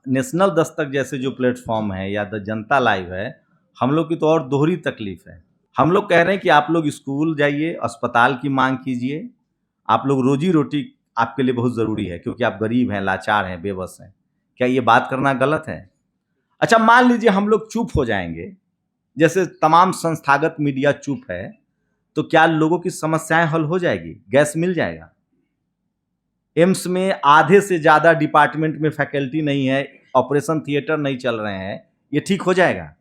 National Dastak जैसे जो platform है या द जनता लाइव है, हम लोग की तो और दोहरी तकलीफ है। हम लोग कह रहे हैं कि आप लोग स्कूल जाइए, अस्पताल की मांग कीजिए। आप लोग रोजी रोटी आपके लिए बहुत ज़रूरी है क्योंकि आप गरीब हैं, लाचार हैं, बेबस हैं। क्या ये बात करना गलत है? अच्छा, मान लीजिए हम लोग चुप हो जाएंगे, जैसे तमाम संस्थागत मीडिया चुप है, तो क्या लोगों की समस्याएं हल हो जाएगी? गैस मिल जाएगा? एम्स में आधे से ज़्यादा डिपार्टमेंट में फैकल्टी नहीं है, ऑपरेशन थिएटर नहीं चल रहे हैं, ये ठीक हो जाएगा?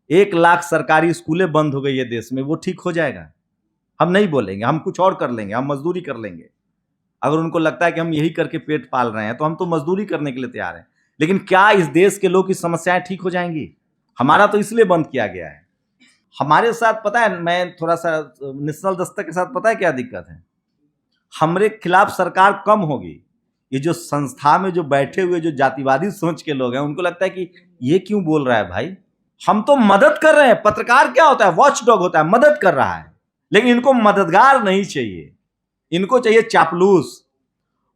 1 लाख सरकारी स्कूलें बंद हो गई है देश में, वो ठीक हो जाएगा? हम नहीं बोलेंगे, हम कुछ और कर लेंगे, हम मजदूरी कर लेंगे। अगर उनको लगता है कि हम यही करके पेट पाल रहे हैं तो हम तो मजदूरी करने के लिए तैयार हैं। लेकिन क्या इस देश के लोग की समस्याएं ठीक हो जाएंगी? हमारा तो इसलिए बंद किया गया है। हमारे साथ पता है, मैं थोड़ा सा नेशनल दस्तक के साथ पता है क्या दिक्कत है? हमरे खिलाफ सरकार कम होगी। ये जो संस्था में जो बैठे हुए जो जातिवादी सोच के लोग हैं, उनको लगता है कि ये क्यों बोल रहा है भाई, हम तो मदद कर रहे हैं। पत्रकार क्या होता है? वॉच डॉग होता है, मदद कर रहा है। लेकिन इनको मददगार नहीं चाहिए, इनको चाहिए चापलूस।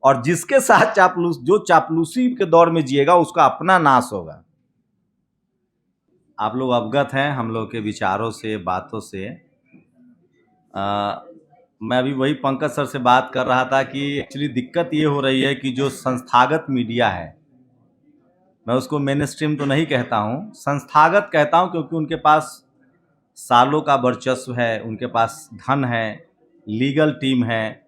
और जिसके साथ चापलूस, जो चापलूसी के दौर में जिएगा, उसका अपना नाश होगा। आप लोग अवगत हैं हम लोग के विचारों से, बातों से। मैं अभी वही पंकज सर से बात कर रहा था कि एक्चुअली दिक्कत ये हो रही है कि जो संस्थागत मीडिया है, मैं उसको मेन स्ट्रीम तो नहीं कहता हूँ, संस्थागत कहता हूँ, क्योंकि उनके पास सालों का वर्चस्व है, उनके पास धन है, लीगल टीम है,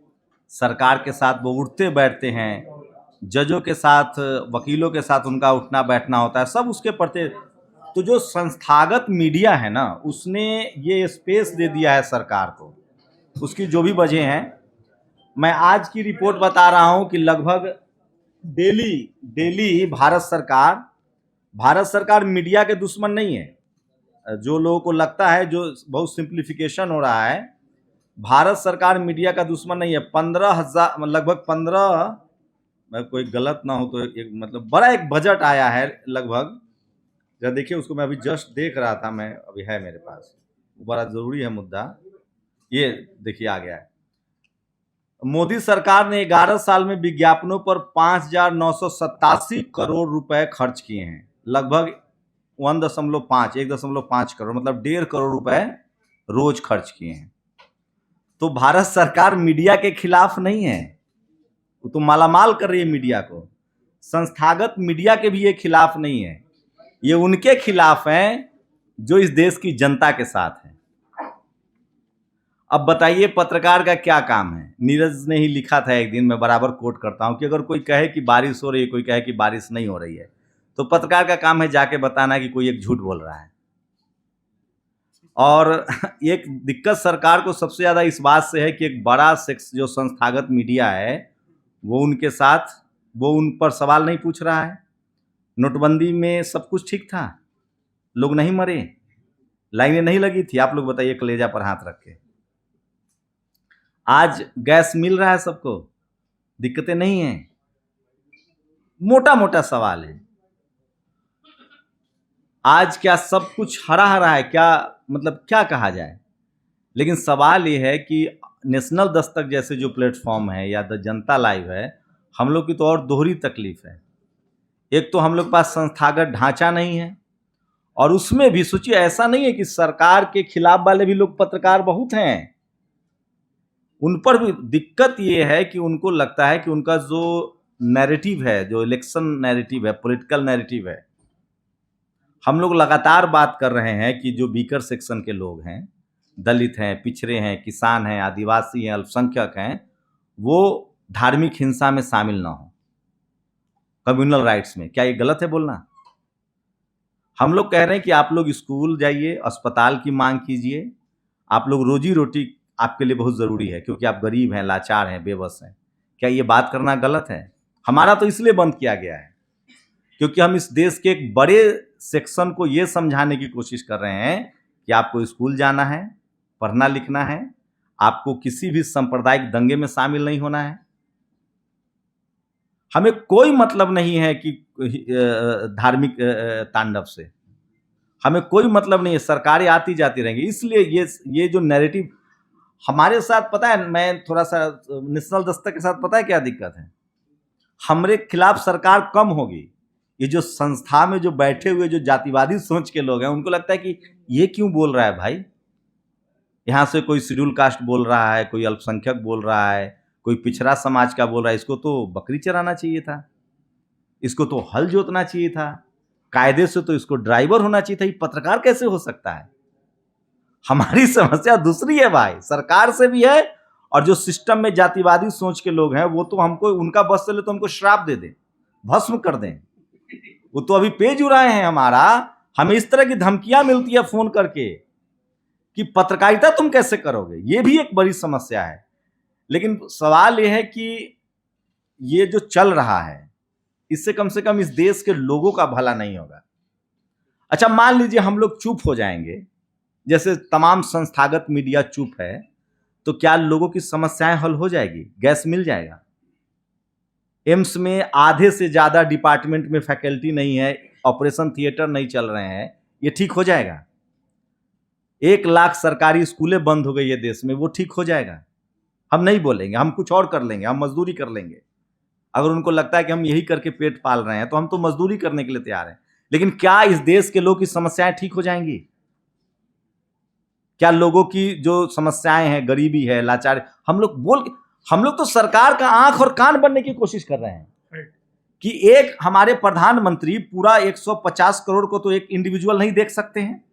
सरकार के साथ वो उठते बैठते हैं, जजों के साथ, वकीलों के साथ उनका उठना बैठना होता है, सब उसके प्रति। तो जो संस्थागत मीडिया है ना, उसने ये स्पेस दे दिया है सरकार को। उसकी जो भी वजह हैं, मैं आज की रिपोर्ट बता रहा हूं कि लगभग डेली भारत सरकार मीडिया के दुश्मन नहीं है। जो लोगों को लगता है, जो बहुत सिंप्लीफिकेशन हो रहा है, भारत सरकार मीडिया का दुश्मन नहीं है। 15,000 लगभग 15, मैं कोई गलत ना हो तो एक मतलब बड़ा एक बजट आया है लगभग। जरा देखिए उसको, मैं अभी जस्ट देख रहा था, मैं अभी है मेरे पास, बड़ा जरूरी है मुद्दा। ये देखिए आ गया है। मोदी सरकार ने 11 साल में विज्ञापनों पर 5,987 करोड़ रुपए खर्च किए हैं। लगभग 1.5 करोड़, मतलब 1.5 करोड़ रुपए रोज खर्च किए हैं। तो भारत सरकार मीडिया के खिलाफ नहीं है, वो तो मालामाल कर रही है मीडिया को। संस्थागत मीडिया के भी ये खिलाफ नहीं है, ये उनके खिलाफ हैं जो इस देश की जनता के साथ हैं। अब बताइए पत्रकार का क्या काम है? नीरज ने ही लिखा था एक दिन, मैं बराबर कोट करता हूं कि अगर कोई कहे कि बारिश हो रही है, कोई कहे कि बारिश नहीं हो रही है, तो पत्रकार का काम है जाके बताना कि कोई एक झूठ बोल रहा है। और एक दिक्कत सरकार को सबसे ज्यादा इस बात से है कि एक बड़ा सेक्स जो संस्थागत मीडिया है, वो उनके साथ, वो उन पर सवाल नहीं पूछ रहा है। नोटबंदी में सब कुछ ठीक था, लोग नहीं मरे, लाइनें नहीं लगी थी। आप लोग बताइए कलेजा पर हाथ रख के। आज गैस मिल रहा है सबको, दिक्कतें नहीं हैं। मोटा मोटा सवाल है, आज क्या सब कुछ हरा हरा है? क्या मतलब क्या कहा जाए? लेकिन सवाल ये है कि नेशनल दस्तक जैसे जो प्लेटफॉर्म है या द जनता लाइव है, हम लोग की तो और दोहरी तकलीफ है। एक तो हम लोग के पास संस्थागत ढांचा नहीं है, और उसमें भी सोचिए, ऐसा नहीं है कि सरकार के खिलाफ वाले भी लोग पत्रकार बहुत हैं, उन पर भी दिक्कत ये है कि उनको लगता है कि उनका जो नैरेटिव है, जो इलेक्शन नैरेटिव है, पॉलिटिकल नैरेटिव है। हम लोग लगातार बात कर रहे हैं कि जो वीकर सेक्शन के लोग हैं, दलित हैं, पिछड़े हैं, किसान हैं, आदिवासी हैं, अल्पसंख्यक हैं, वो धार्मिक हिंसा में शामिल ना हो, कम्युनल राइट्स में। क्या ये गलत है बोलना? हम लोग कह रहे हैं कि आप लोग स्कूल जाइए, अस्पताल की मांग कीजिए। आप लोग रोजी रोटी आपके लिए बहुत ज़रूरी है क्योंकि आप गरीब हैं, लाचार हैं, बेबस हैं। क्या ये बात करना गलत है? हमारा तो इसलिए बंद किया गया है क्योंकि हम इस देश के एक बड़े सेक्शन को ये समझाने की कोशिश कर रहे हैं कि आपको स्कूल जाना है, पढ़ना लिखना है, आपको किसी भी सांप्रदायिक दंगे में शामिल नहीं होना है। हमें कोई मतलब नहीं है कि धार्मिक तांडव से, हमें कोई मतलब नहीं है, सरकारें आती जाती रहेंगी। इसलिए ये जो नैरेटिव हमारे साथ, पता है, मैं थोड़ा सा नेशनल दस्तक के साथ पता है क्या दिक्कत है? हमरे खिलाफ सरकार कम होगी। ये जो संस्था में जो बैठे हुए जो जातिवादी सोच के लोग हैं, उनको लगता है कि ये क्यों बोल रहा है भाई, यहाँ से कोई शेड्यूल कास्ट बोल रहा है, कोई अल्पसंख्यक बोल रहा है, कोई पिछड़ा समाज का बोल रहा है, इसको तो बकरी चराना चाहिए था, इसको तो हल जोतना चाहिए था, कायदे से तो इसको ड्राइवर होना चाहिए था, ये पत्रकार कैसे हो सकता है। हमारी समस्या दूसरी है भाई, सरकार से भी है, और जो सिस्टम में जातिवादी सोच के लोग हैं वो तो हमको, उनका बस चले तो हमको श्राप दे दें, भस्म कर दें। वो तो अभी पेज उड़ाए हैं हमारा, हमें इस तरह की धमकियां मिलती है फोन करके कि पत्रकारिता तुम कैसे करोगे, ये भी एक बड़ी समस्या है। लेकिन सवाल यह है कि ये जो चल रहा है इससे कम से कम इस देश के लोगों का भला नहीं होगा। अच्छा, मान लीजिए हम लोग चुप हो जाएंगे, जैसे तमाम संस्थागत मीडिया चुप है, तो क्या लोगों की समस्याएं हल हो जाएगी? गैस मिल जाएगा? एम्स में आधे से ज्यादा डिपार्टमेंट में फैकल्टी नहीं है, ऑपरेशन थिएटर नहीं चल रहे हैं, ये ठीक हो जाएगा? 1 लाख सरकारी स्कूलें बंद हो गई है देश में, वो ठीक हो जाएगा? हम नहीं बोलेंगे, हम कुछ और कर लेंगे, हम मजदूरी कर लेंगे। अगर उनको लगता है कि हम यही करके पेट पाल रहे हैं तो हम तो मजदूरी करने के लिए तैयार हैं। लेकिन क्या इस देश के लोगों की समस्याएं ठीक हो जाएंगी? क्या लोगों की जो समस्याएं हैं, गरीबी है, लाचारी, हम लोग तो सरकार का आंख और कान बनने की कोशिश कर रहे हैं कि एक हमारे प्रधानमंत्री पूरा 150 करोड़ को तो एक इंडिविजुअल नहीं देख सकते हैं,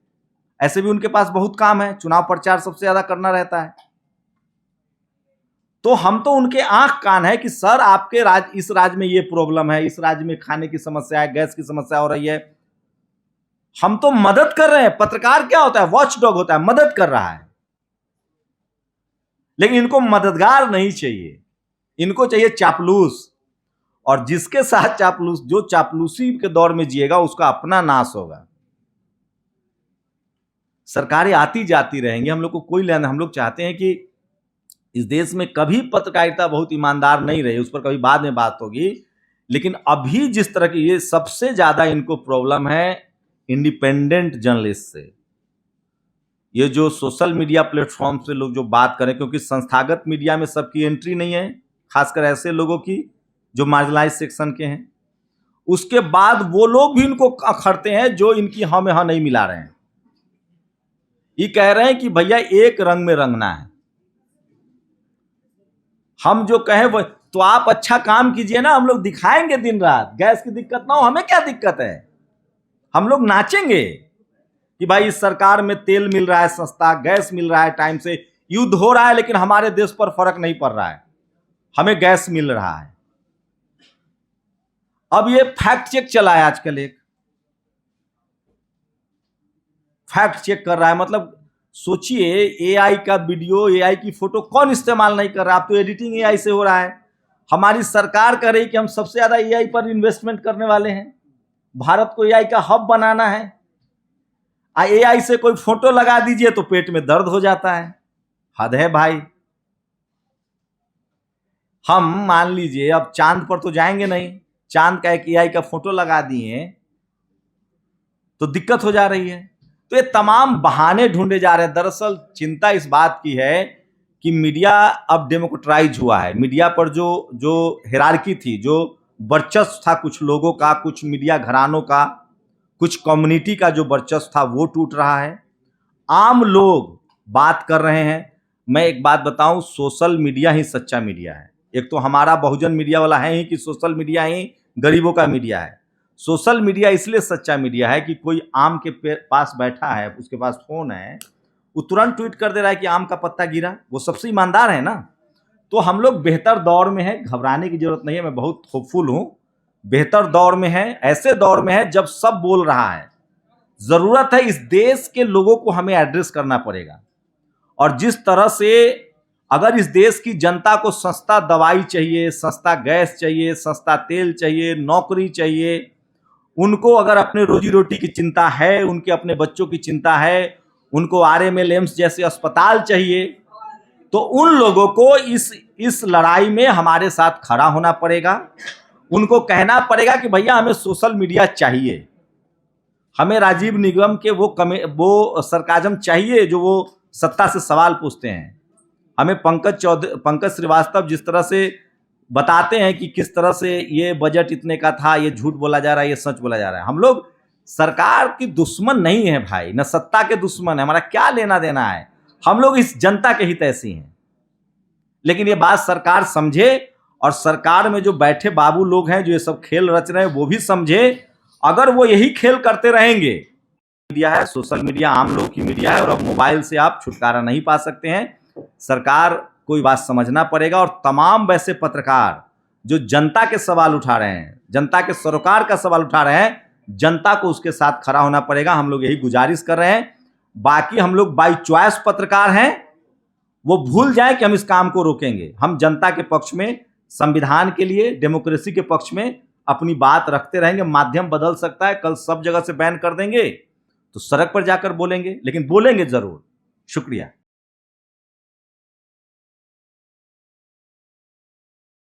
ऐसे भी उनके पास बहुत काम है, चुनाव प्रचार सबसे ज्यादा करना रहता है। तो हम तो उनके आंख कान है कि सर आपके इस राज्य में ये प्रॉब्लम है, इस राज्य में खाने की समस्या है, गैस की समस्या हो रही है, हम तो मदद कर रहे हैं। पत्रकार क्या होता है? वॉच डॉग होता है, मदद कर रहा है। लेकिन इनको मददगार नहीं चाहिए, इनको चाहिए चापलूस, और जिसके साथ चापलूस, जो चापलूसी के दौर में जिएगा उसका अपना नाश होगा। सरकारें आती जाती रहेंगी, हम लोग को कोई लेना। हम लोग चाहते हैं कि इस देश में कभी पत्रकारिता बहुत ईमानदार नहीं रही, उस पर कभी बाद में बात होगी। लेकिन अभी जिस तरह की, ये सबसे ज्यादा इनको प्रॉब्लम है इंडिपेंडेंट जर्नलिस्ट से। ये जो सोशल मीडिया प्लेटफॉर्म से लोग जो बात करें, क्योंकि संस्थागत मीडिया में सबकी एंट्री नहीं है, खासकर ऐसे लोगों की जो मार्जिनलाइज सेक्शन के हैं। उसके बाद वो लोग भी इनको अखड़ते हैं जो इनकी हाँ में हाँ नहीं मिला रहे हैं। ये कह रहे हैं कि भैया एक रंग में रंगना है, हम जो कहें वो, तो आप अच्छा काम कीजिए ना, हम लोग दिखाएंगे दिन रात। गैस की दिक्कत ना हो, हमें क्या दिक्कत है, हम लोग नाचेंगे कि भाई इस सरकार में तेल मिल रहा है सस्ता, गैस मिल रहा है टाइम से, युद्ध हो रहा है लेकिन हमारे देश पर फर्क नहीं पड़ रहा है, हमें गैस मिल रहा है। अब ये फैक्ट चेक चला है आजकल, एक फैक्ट चेक कर रहा है। मतलब सोचिए, एआई का वीडियो, एआई की फोटो कौन इस्तेमाल नहीं कर रहा? अब तो एडिटिंग एआई से हो रहा है। हमारी सरकार कह रही कि हम सबसे ज्यादा एआई पर इन्वेस्टमेंट करने वाले हैं, भारत को एआई का हब बनाना है। एआई से कोई फोटो लगा दीजिए तो पेट में दर्द हो जाता है। हद है भाई। हम मान लीजिए अब चांद पर तो जाएंगे नहीं, चांद का एक एआई का फोटो लगा दिए तो दिक्कत हो जा रही है। तो ये तमाम बहाने ढूंढे जा रहे हैं। दरअसल चिंता इस बात की है कि मीडिया अब डेमोक्रेटाइज हुआ है। मीडिया पर जो हिरार्की थी, जो वर्चस्व था कुछ लोगों का, कुछ मीडिया घरानों का, कुछ कम्युनिटी का जो वर्चस्व था वो टूट रहा है। आम लोग बात कर रहे हैं। मैं एक बात बताऊं, सोशल मीडिया ही सच्चा मीडिया है। एक तो हमारा बहुजन मीडिया वाला है ही कि सोशल मीडिया ही गरीबों का मीडिया है। सोशल मीडिया इसलिए सच्चा मीडिया है कि कोई आम के पास बैठा है, उसके पास फोन है, वो तुरंत ट्वीट कर दे रहा है कि आम का पत्ता गिरा। वो सबसे ईमानदार है ना। तो हम लोग बेहतर दौर में हैं, घबराने की जरूरत नहीं है। मैं बहुत होपफुल हूं, बेहतर दौर में है, ऐसे दौर में है जब सब बोल रहा है। जरूरत है, इस देश के लोगों को हमें एड्रेस करना पड़ेगा। और जिस तरह से अगर इस देश की जनता को सस्ता दवाई चाहिए, सस्ता गैस चाहिए, सस्ता तेल चाहिए, नौकरी चाहिए, उनको अगर अपने रोजी रोटी की चिंता है, उनके अपने बच्चों की चिंता है, उनको आरएमएल एम्स जैसे अस्पताल चाहिए, तो उन लोगों को इस लड़ाई में हमारे साथ खड़ा होना पड़ेगा। उनको कहना पड़ेगा कि भैया हमें सोशल मीडिया चाहिए, हमें राजीव निगम के वो सरकाजम चाहिए जो वो सत्ता से सवाल पूछते हैं। हमें पंकज श्रीवास्तव जिस तरह से बताते हैं कि किस तरह से ये बजट इतने का था, ये झूठ बोला जा रहा है, ये सच बोला जा रहा है। हम लोग सरकार की दुश्मन नहीं है भाई, न सत्ता के दुश्मन है, हमारा क्या लेना देना है। हम लोग इस जनता के हितैषी हैं। लेकिन ये बात सरकार समझे, और सरकार में जो बैठे बाबू लोग हैं जो ये सब खेल रच रहे हैं वो भी समझे। अगर वो यही खेल करते रहेंगे, मीडिया है, सोशल मीडिया आम लोग की मीडिया है, और अब मोबाइल से आप छुटकारा नहीं पा सकते हैं। सरकार को ये बात समझना पड़ेगा, और तमाम वैसे पत्रकार जो जनता के सवाल उठा रहे हैं, जनता के सरोकार का सवाल उठा रहे हैं, जनता को उसके साथ खड़ा होना पड़ेगा। हम लोग यही गुजारिश कर रहे हैं। बाकी हम लोग बाई चॉइस पत्रकार हैं, वो भूल जाए कि हम इस काम को रोकेंगे। हम जनता के पक्ष में, संविधान के लिए, डेमोक्रेसी के पक्ष में अपनी बात रखते रहेंगे। माध्यम बदल सकता है, कल सब जगह से बैन कर देंगे तो सड़क पर जाकर बोलेंगे, लेकिन बोलेंगे जरूर। शुक्रिया।